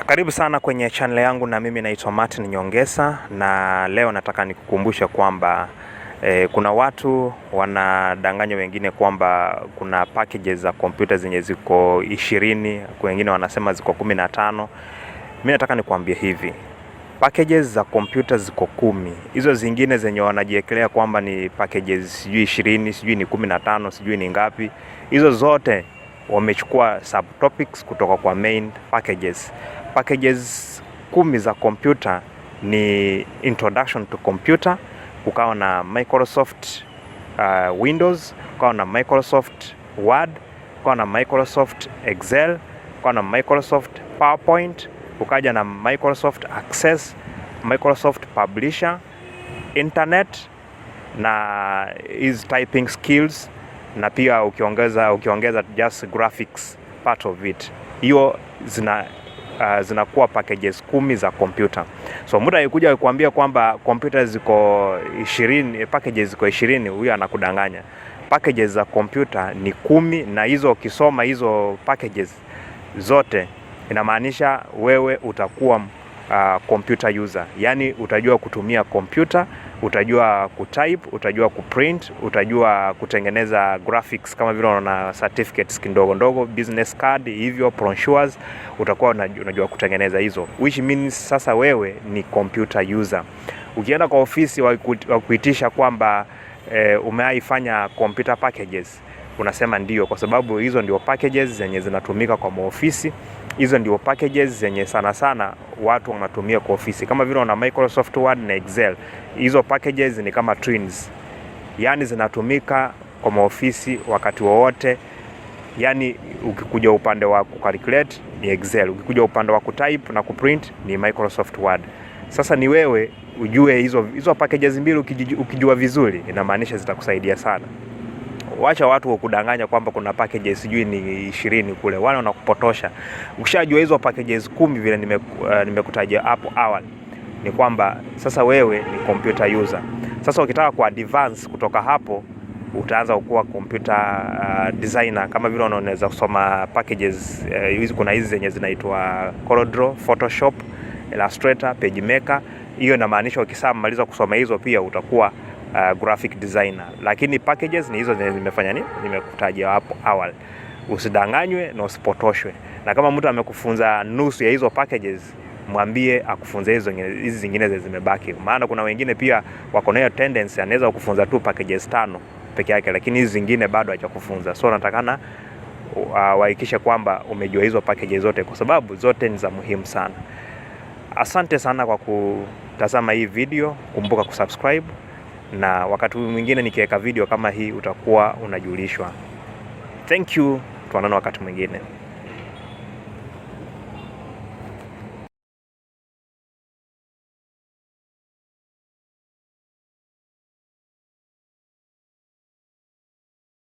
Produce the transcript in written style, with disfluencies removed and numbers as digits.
Karibu sana kwenye channel yangu, na mimi naitwa Martin Nyongesa, na leo nataka nikukumbushe kwamba kuna watu wanadanganya wengine kwamba kuna packages za kompyuta zenye ziko 20, wengine wanasema ziko 15. Mimi nataka nikuambie hivi, packages za kompyuta ziko 10. Hizo zingine zenye wanajiekelea kwamba ni packages sijui 20, sijui ni 15, sijui ni ngapi, hizo zote wamechukua subtopics kutoka kwa main packages. Packages 10 za kompyuta ni introduction to computer, ukawa na Microsoft Windows, ukawa na Microsoft Word, ukawa na Microsoft Excel, ukawa na Microsoft PowerPoint, ukaja na Microsoft Access, Microsoft Publisher, Internet na is typing skills, na pia ukiongeza just graphics part of it. Hiyo zinakuwa packages 10 za kompyuta. So muda ikuja kuambia kwamba kompyuta ziko 20, packages ziko 20, huyo anakudanganya. Packages za kompyuta ni 10, na hizo ukisoma hizo packages zote inamaanisha wewe utakuwa computer user. Yani utajua kutumia kompyuta, utajua kutype, utajua kuprint, utajua kutengeneza graphics kama vile unaona certificates kindogo ndogo, business card, hivyo brochures, utakuwa unajua kutengeneza hizo, which means sasa wewe ni computer user. Ukienda kwa ofisi wakuitisha kwamba umeaifanya computer packages, unasema ndio, kwa sababu hizo ndio packages zenye zinatumika kwa maofisi. Hizo ndio packages zenye sana sana watu wanatumia kwa ofisi. Kama vile una Microsoft Word na Excel, hizo packages ni kama twins. Yani zinatumika kwa maofisi wakati wowote. Yani ukikuja upande wa kucalculate ni Excel, ukikuja upande wa kutype na kuprint ni Microsoft Word. Sasa ni wewe ujue hizo packages mbili. Ukijua vizuri, inamaanisha zitakusaidia sana. Wacha watu wakudanganya kwamba kuna packages sijui ni 20 kule, wale wanakupotosha. Ukishajua hizo packages 10 vile nimekutajia hapo awali, ni kwamba sasa wewe ni computer user. Sasa ukitaka ku advance kutoka hapo, utaanza kuwa computer designer. Kama vile unaweza kusoma packages hizi, kuna hizi zenye zinaitwa CorelDRAW, Photoshop, Illustrator, PageMaker. Hiyo inamaanisha ukishamaliza kusoma hizo pia utakuwa graphic designer. Lakini packages ni hizo zenye nimekutajia hapo awali. Usidanganywe na usipotoshwe. Na kama mtu amekufunza nusu ya hizo packages, mwambie akufunze hizi zingine zimebaki. Maana kuna wengine pia wako na hiyo tendency, anaweza kukufunza tu packages 5 peke yake, lakini hizi zingine bado hajakufunza. So natakana wahakikishe kwamba umejua hizo packages zote, kwa sababu zote ni za muhimu sana. Asante sana kwa kutazama hii video. Kumbuka kusubscribe, na wakati mwingine nikiweka video kama hii utakuwa unajulishwa. Thank you, tuonane wakati mwingine.